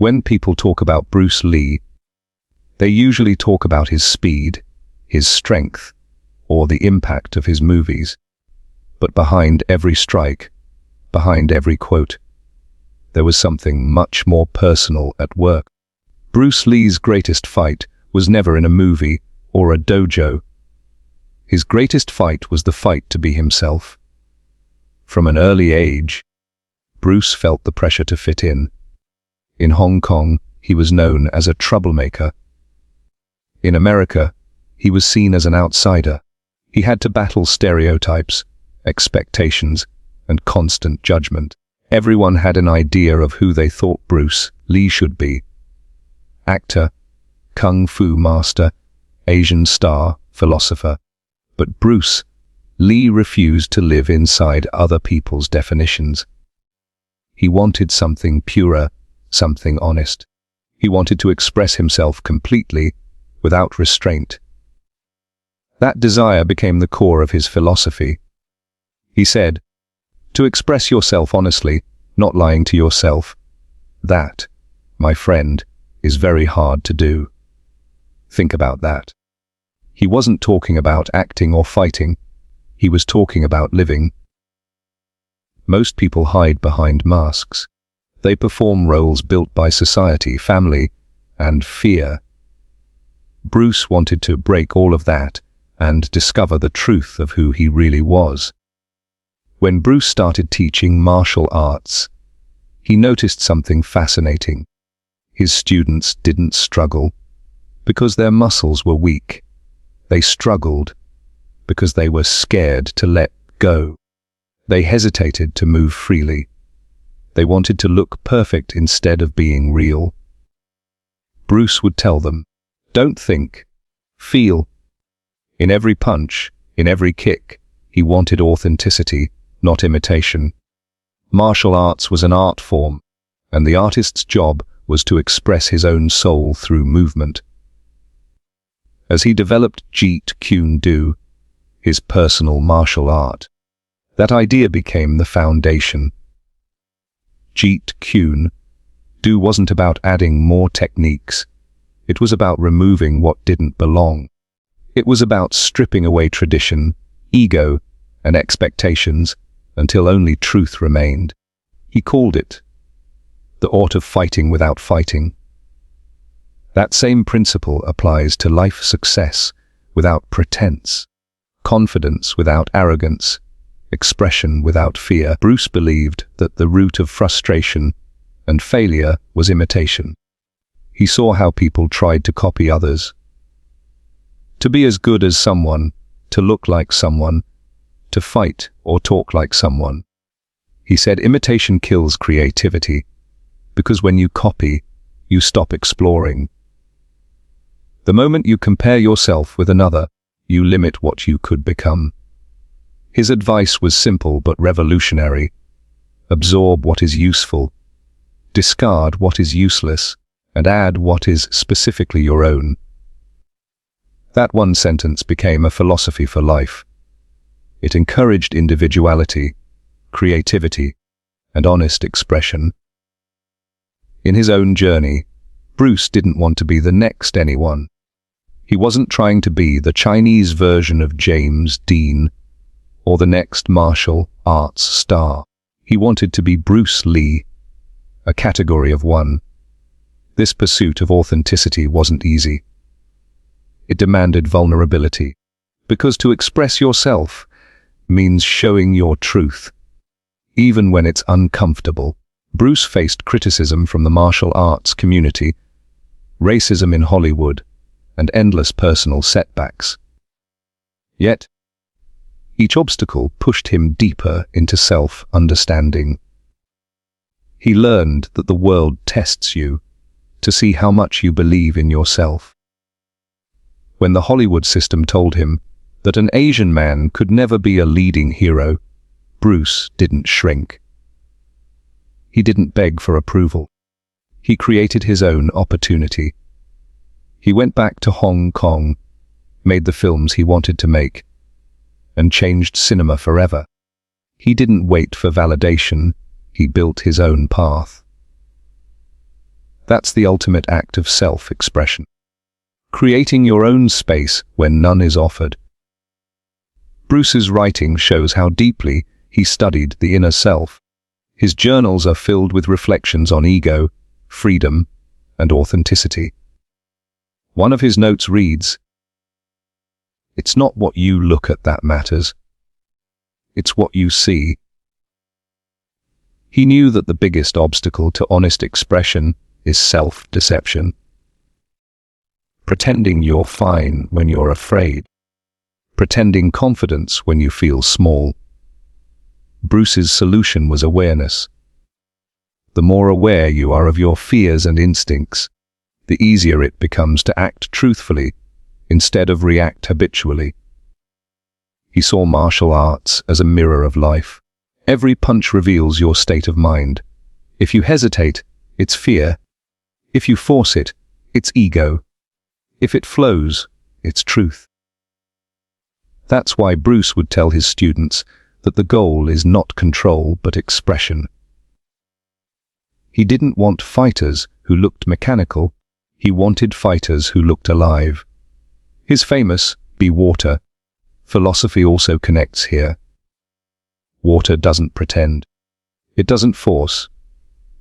When people talk about Bruce Lee, they usually talk about his speed, his strength, or the impact of his movies. But behind every strike, behind every quote, there was something much more personal at work. Bruce Lee's greatest fight was never in a movie or a dojo. His greatest fight was the fight to be himself. From an early age, Bruce felt the pressure to fit in. In Hong Kong, he was known as a troublemaker. In America, he was seen as an outsider. He had to battle stereotypes, expectations, and constant judgment. Everyone had an idea of who they thought Bruce Lee should be. Actor, kung fu master, Asian star, philosopher. But Bruce Lee refused to live inside other people's definitions. He wanted something purer, something honest. He wanted to express himself completely, without restraint. That desire became the core of his philosophy. He said, "To express yourself honestly, not lying to yourself, that, my friend, is very hard to do." Think about that. He wasn't talking about acting or fighting. He was talking about living. Most people hide behind masks. They perform roles built by society, family, and fear. Bruce wanted to break all of that and discover the truth of who he really was. When Bruce started teaching martial arts, he noticed something fascinating. His students didn't struggle because their muscles were weak. They struggled because they were scared to let go. They hesitated to move freely. They wanted to look perfect instead of being real. Bruce would tell them, "Don't think, feel." In every punch, in every kick, he wanted authenticity, not imitation. Martial arts was an art form, and the artist's job was to express his own soul through movement. As he developed Jeet Kune Do, his personal martial art, that idea became the foundation. Jeet Kune Do wasn't about adding more techniques. It was about removing what didn't belong. It was about stripping away tradition, ego, and expectations until only truth remained. He called it the art of fighting without fighting. That same principle applies to life success without pretense, confidence without arrogance, expression without fear. Bruce believed that the root of frustration and failure was imitation. He saw how people tried to copy others, to be as good as someone, to look like someone, to fight or talk like someone. He said imitation kills creativity, because when you copy, you stop exploring. The moment you compare yourself with another, you limit what you could become. His advice was simple but revolutionary. Absorb what is useful, discard what is useless, and add what is specifically your own. That one sentence became a philosophy for life. It encouraged individuality, creativity, and honest expression. In his own journey, Bruce didn't want to be the next anyone. He wasn't trying to be the Chinese version of James Dean or the next martial arts star. He wanted to be Bruce Lee, a category of one. This pursuit of authenticity wasn't easy. It demanded vulnerability, because to express yourself means showing your truth, even when it's uncomfortable. Bruce faced criticism from the martial arts community, racism in Hollywood, and endless personal setbacks. Yet, each obstacle pushed him deeper into self-understanding. He learned that the world tests you to see how much you believe in yourself. When the Hollywood system told him that an Asian man could never be a leading hero, Bruce didn't shrink. He didn't beg for approval. He created his own opportunity. He went back to Hong Kong, made the films he wanted to make, and changed cinema forever. He didn't wait for validation. He built his own path. That's the ultimate act of self-expression. Creating your own space when none is offered. Bruce's writing shows how deeply he studied the inner self. His journals are filled with reflections on ego, freedom, and authenticity. One of his notes reads, "It's not what you look at that matters. It's what you see." He knew that the biggest obstacle to honest expression is self-deception. Pretending you're fine when you're afraid. Pretending confidence when you feel small. Bruce's solution was awareness. The more aware you are of your fears and instincts, the easier it becomes to act truthfully instead of react habitually. He saw martial arts as a mirror of life. Every punch reveals your state of mind. If you hesitate, it's fear. If you force it, it's ego. If it flows, it's truth. That's why Bruce would tell his students that the goal is not control but expression. He didn't want fighters who looked mechanical. He wanted fighters who looked alive. His famous "Be Water" philosophy also connects here. Water doesn't pretend. It doesn't force.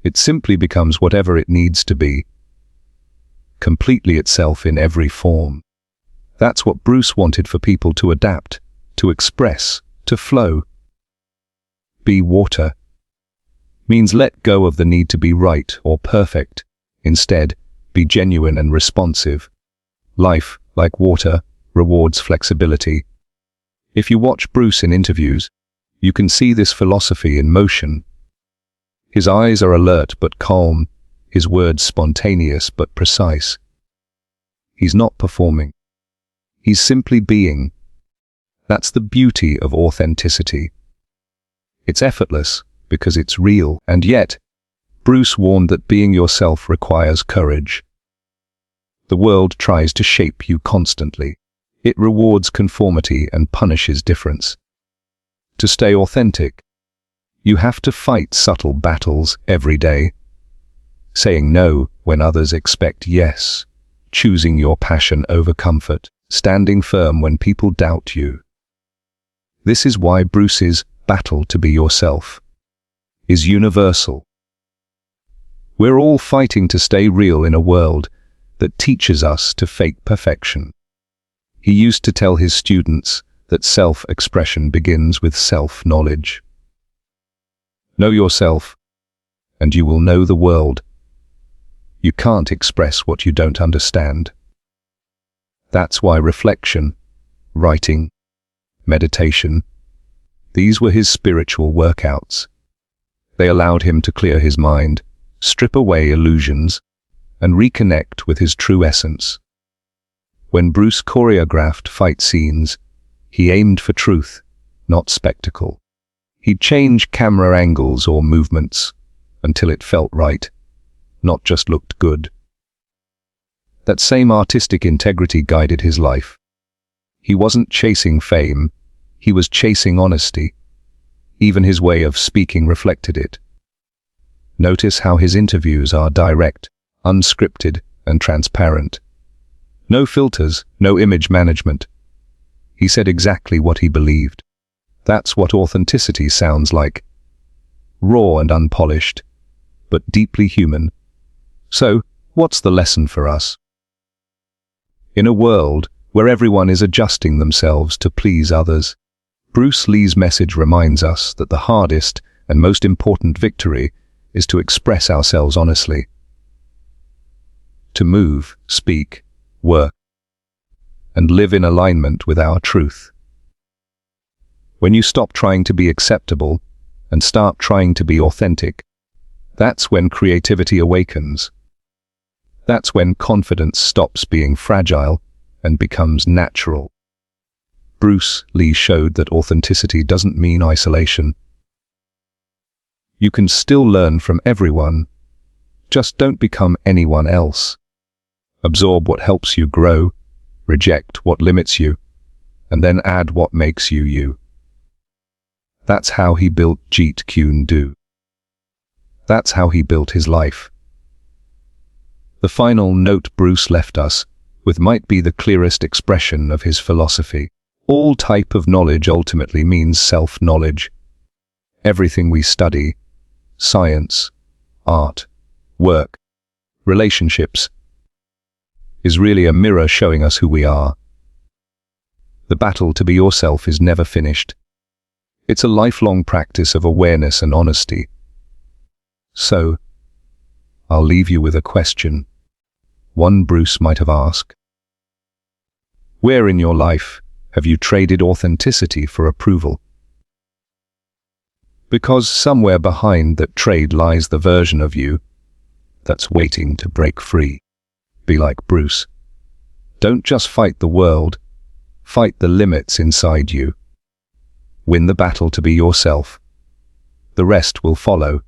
It simply becomes whatever it needs to be, completely itself in every form. That's what Bruce wanted for people to adapt, to express, to flow. Be water means let go of the need to be right or perfect. Instead, be genuine and responsive. Life, like water, rewards flexibility. If you watch Bruce in interviews, you can see this philosophy in motion. His eyes are alert but calm, his words spontaneous but precise. He's not performing. He's simply being. That's the beauty of authenticity. It's effortless because it's real, and yet, Bruce warned that being yourself requires courage. The world tries to shape you constantly. It rewards conformity and punishes difference. To stay authentic, you have to fight subtle battles every day. Saying no when others expect yes. Choosing your passion over comfort. Standing firm when people doubt you. This is why Bruce's battle to be yourself is universal. We're all fighting to stay real in a world that teaches us to fake perfection. He used to tell his students that self-expression begins with self-knowledge. Know yourself, and you will know the world. You can't express what you don't understand. That's why reflection, writing, meditation, these were his spiritual workouts. They allowed him to clear his mind, strip away illusions, and reconnect with his true essence. When Bruce choreographed fight scenes, he aimed for truth, not spectacle. He'd change camera angles or movements until it felt right, not just looked good. That same artistic integrity guided his life. He wasn't chasing fame, he was chasing honesty. Even his way of speaking reflected it. Notice how his interviews are direct, unscripted, and transparent. No filters, no image management. He said exactly what he believed. That's what authenticity sounds like. Raw and unpolished, but deeply human. So, what's the lesson for us? In a world where everyone is adjusting themselves to please others, Bruce Lee's message reminds us that the hardest and most important victory is to express ourselves honestly. To move, speak, work, and live in alignment with our truth. When you stop trying to be acceptable and start trying to be authentic, that's when creativity awakens. That's when confidence stops being fragile and becomes natural. Bruce Lee showed that authenticity doesn't mean isolation. You can still learn from everyone. Just don't become anyone else. Absorb what helps you grow, reject what limits you, and then add what makes you you. That's how he built Jeet Kune Do. That's how he built his life. The final note Bruce left us with might be the clearest expression of his philosophy. All type of knowledge ultimately means self-knowledge. Everything we study, science, art, work, relationships, is really a mirror showing us who we are. The battle to be yourself is never finished. It's a lifelong practice of awareness and honesty. So, I'll leave you with a question. One Bruce might have asked. Where in your life have you traded authenticity for approval? Because somewhere behind that trade lies the version of you that's waiting to break free. Be like Bruce. Don't just fight the world, fight the limits inside you. Win the battle to be yourself. The rest will follow.